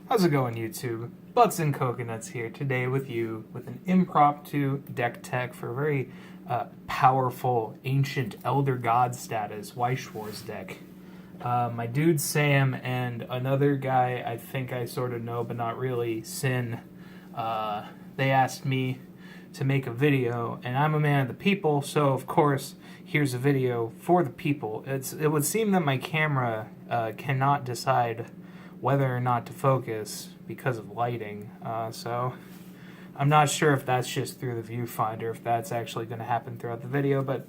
How's it going, YouTube? Butts and Coconuts here today with you with an impromptu deck tech for a very powerful ancient elder god status Weiss Schwarz deck. My dude Sam and another guy I think I sort of know but not really, Sin, they asked me to make a video, and I'm a man of the people, so of course here's a video for the people. It would seem that my camera cannot decide whether or not to focus because of lighting, so I'm not sure if that's just through the viewfinder, if that's actually going to happen throughout the video, but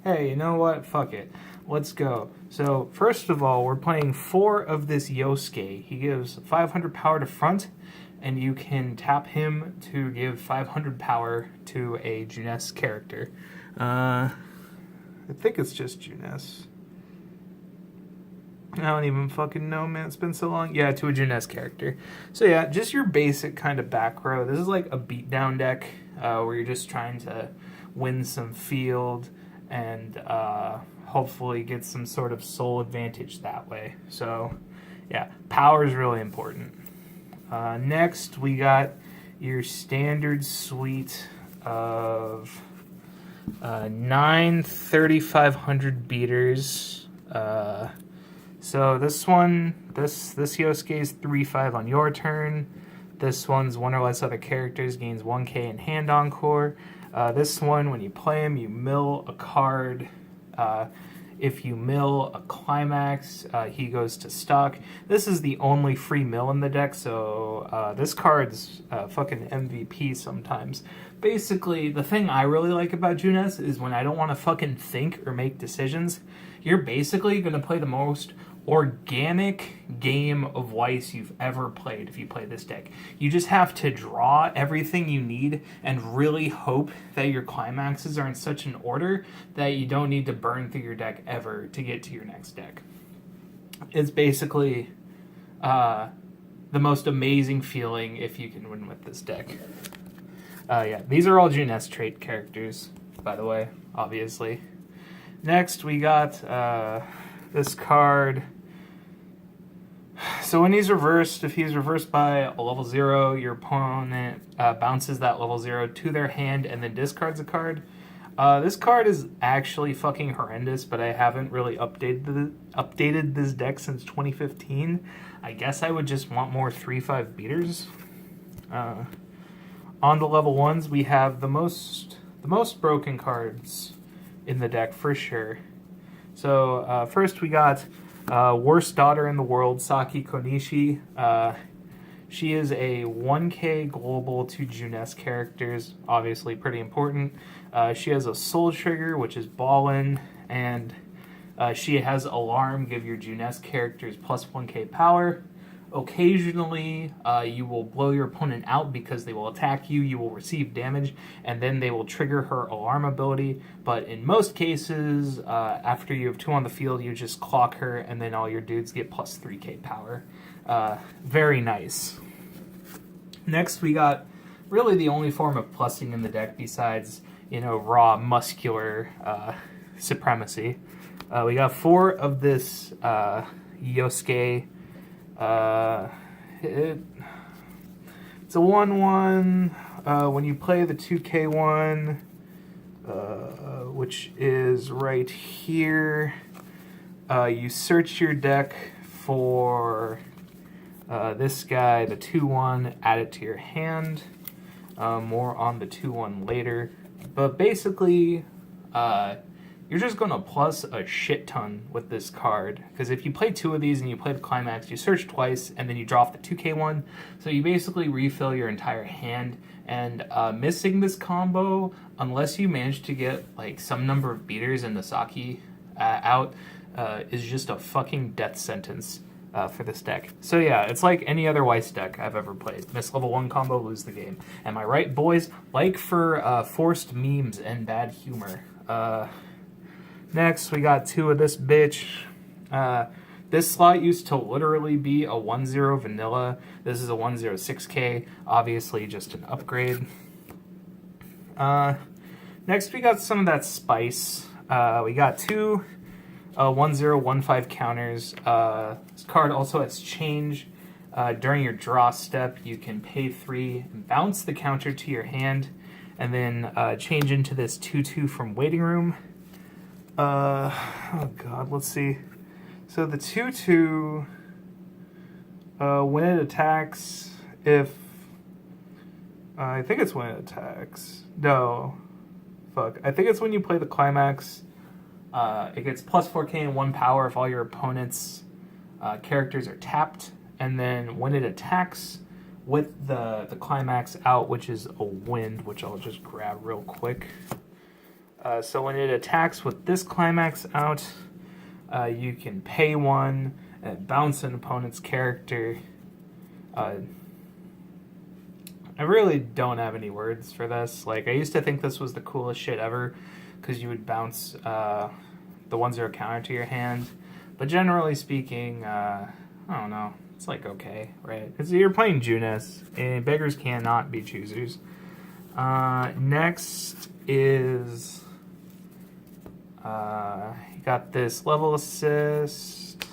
hey, you know what? Fuck it. Let's go. So, first of all, we're playing 4 of this Yosuke. He gives 500 power to front, and you can tap him to give 500 power to a Junes character. I think it's just Junes. I don't even fucking know, man. It's been so long. Yeah, to a Junes character. So yeah, just your basic kind of back row. This is like a beatdown deck where you're just trying to win some field and hopefully get some sort of soul advantage that way. So yeah, power is really important. Next, we got your standard suite of 9 3500 beaters. So this one, this Yosuke is 3/5 on your turn. This one's one or less other characters gains 1k in hand encore. This one, when you play him, you mill a card. If you mill a climax, he goes to stock. This is the only free mill in the deck, so this card's fucking MVP sometimes. Basically, the thing I really like about Junes is when I don't want to fucking think or make decisions, you're basically going to play the most organic game of Weiss you've ever played if you play this deck. You just have to draw everything you need and really hope that your climaxes are in such an order that you don't need to burn through your deck ever to get to your next deck. It's basically the most amazing feeling if you can win with this deck. Yeah, these are all Junes trait characters, by the way, obviously. Next, we got this card. So when he's reversed, if he's reversed by a level 0, your opponent bounces that level 0 to their hand and then discards a card. This card is actually fucking horrendous, but I haven't really updated this deck since 2015. I guess I would just want more 3/5 beaters. On the level 1s, we have the most broken cards in the deck for sure. So first we got worst daughter in the world, Saki Konishi. She is a 1k global to Junes characters, obviously pretty important. She has a soul trigger, which is ballin', and she has alarm, give your Junes characters plus 1k power. Occasionally, you will blow your opponent out because they will attack you, you will receive damage, and then they will trigger her alarm ability. But in most cases, after you have 2 on the field, you just clock her, and then all your dudes get plus 3k power. Very nice. Next, we got really the only form of plussing in the deck besides, raw muscular supremacy. We got 4 of this Yosuke. It's a 1/1. When you play the 2k one, which is right here, you search your deck for this guy, the 2/1, add it to your hand. More on the 2/1 later. But basically, you're just going to plus a shit ton with this card. Because if you play 2 of these and you play the climax, you search twice and then you draw off the 2k one. So you basically refill your entire hand. And missing this combo, unless you manage to get like some number of beaters and the Saki out, is just a fucking death sentence for this deck. So yeah, it's like any other Weiss deck I've ever played. Miss level 1 combo, lose the game. Am I right, boys? Like for forced memes and bad humor. Next, we got 2 of this bitch. This slot used to literally be a 1/0 vanilla. This is a 1/0 6k, obviously just an upgrade. Next, we got some of that spice. We got 2 1/0 1/5 counters. This card also has change. During your draw step, you can pay 3 and bounce the counter to your hand, and then change into this 2/2 from Waiting Room. Oh god, let's see. So the 2/2, when it attacks, if I think it's when it attacks. No, fuck. I think it's when you play the climax. It gets plus 4k and 1 power if all your opponent's characters are tapped. And then when it attacks with the climax out, which is a wind, which I'll just grab real quick. So when it attacks with this climax out, you can pay 1 and bounce an opponent's character. I really don't have any words for this. Like, I used to think this was the coolest shit ever, because you would bounce the 1/0 counter to your hand. But generally speaking, I don't know. It's like okay, right? Because you're playing Junes, and beggars cannot be choosers. Next is you got this level assist.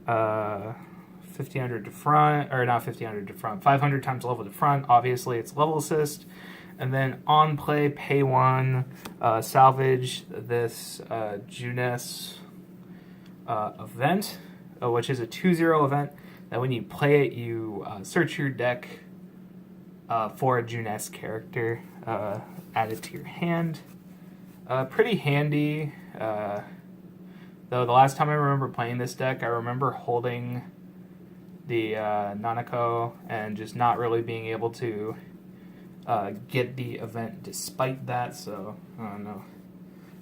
1500 to front, or not 1500 to front, 500 times level to front. Obviously, it's level assist. And then on play, pay 1, salvage this Junes event, which is a 2/0 event. That when you play it, you search your deck for a Junes character, add it to your hand. Pretty handy. Though the last time I remember playing this deck, I remember holding the Nanako and just not really being able to get the event despite that, so I don't know.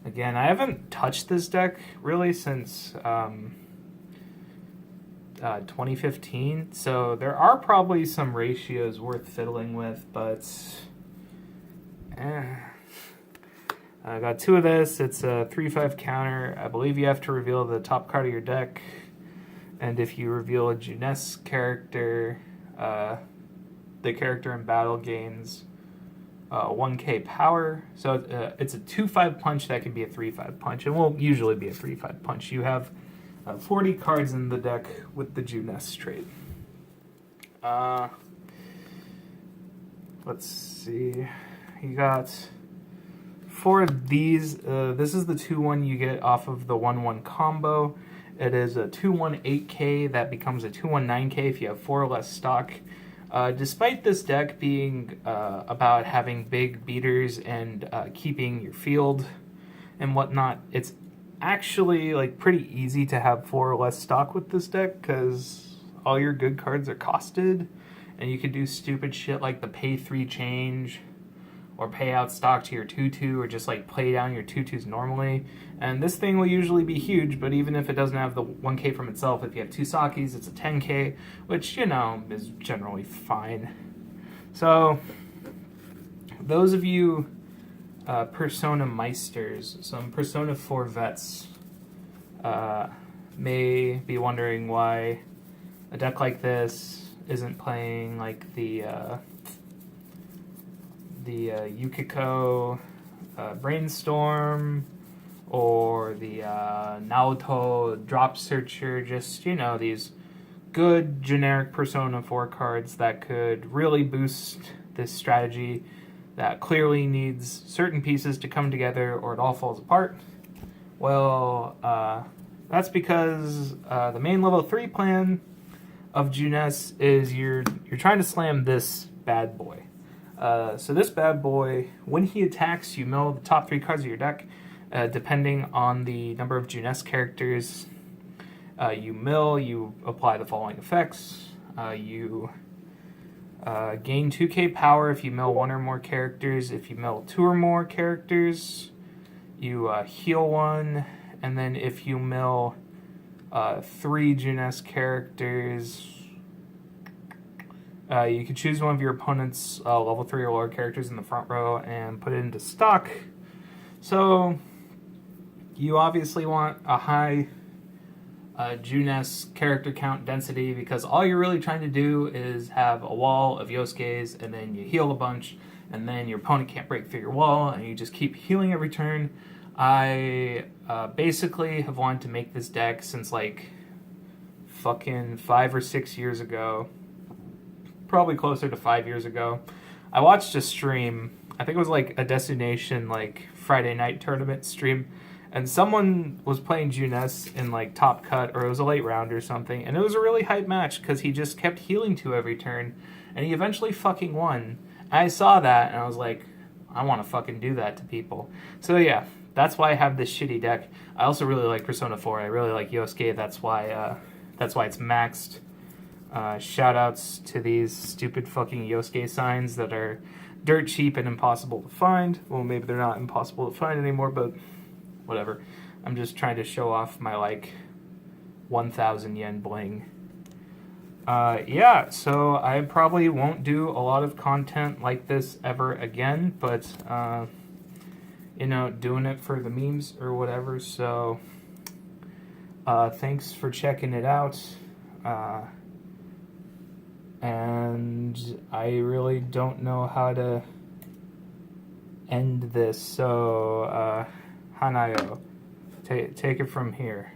Again, I haven't touched this deck really since 2015, so there are probably some ratios worth fiddling with, but I got 2 of this. It's a 3/5 counter. I believe you have to reveal the top card of your deck, and if you reveal a Junes character, the character in battle gains 1k power. So it's a 2/5 punch that can be a 3/5 punch, and will usually be a 3/5 punch. You have 40 cards in the deck with the Junes trait. Let's see. You got 4 of these. This is the 2/1 you get off of the 1/1 combo. It is a 2/1 8k that becomes a 2/1 9k if you have 4 or less stock. Despite this deck being about having big beaters and keeping your field and whatnot, it's actually like pretty easy to have 4 or less stock with this deck, because all your good cards are costed, and you can do stupid shit like the pay 3 change, or pay out stock to your 2/2, or just like play down your 2/2s normally. And this thing will usually be huge, but even if it doesn't have the 1k from itself, if you have 2 Sakis, it's a 10k, which, you know, is generally fine. So, those of you Persona Meisters, some Persona 4 vets, may be wondering why a deck like this isn't playing like the Yukiko Brainstorm, or the Naoto Drop Searcher, just, you know, these good generic Persona 4 cards that could really boost this strategy that clearly needs certain pieces to come together or it all falls apart. Well, that's because the main level 3 plan of Junes is you're trying to slam this bad boy. So this bad boy, when he attacks, you mill the top 3 cards of your deck. Depending on the number of Junes characters you mill, you apply the following effects. You gain 2k power if you mill 1 or more characters. If you mill 2 or more characters, you heal 1. And then if you mill 3 Junes characters, you can choose one of your opponent's level 3 or lower characters in the front row and put it into stock. So you obviously want a high Junes character count density, because all you're really trying to do is have a wall of Yosuke's, and then you heal a bunch, and then your opponent can't break through your wall, and you just keep healing every turn. I basically have wanted to make this deck since like fucking 5 or 6 years ago, probably closer to 5 years ago. I watched a stream. I think it was like a Destination like Friday night tournament stream, and someone was playing Junes in like top cut, or it was a late round or something, and it was a really hype match because he just kept healing 2 every turn, and he eventually fucking won. And I saw that and I was like, I want to fucking do that to people. So yeah, that's why I have this shitty deck. I also really like Persona 4. I really like Yosuke. That's why it's maxed. Shout outs to these stupid fucking Yosuke signs that are dirt cheap and impossible to find. Well, maybe they're not impossible to find anymore, but whatever. I'm just trying to show off my like 1,000 yen bling. Yeah, so I probably won't do a lot of content like this ever again, but you know, doing it for the memes or whatever. So thanks for checking it out. And I really don't know how to end this, so Hanayo, take it from here.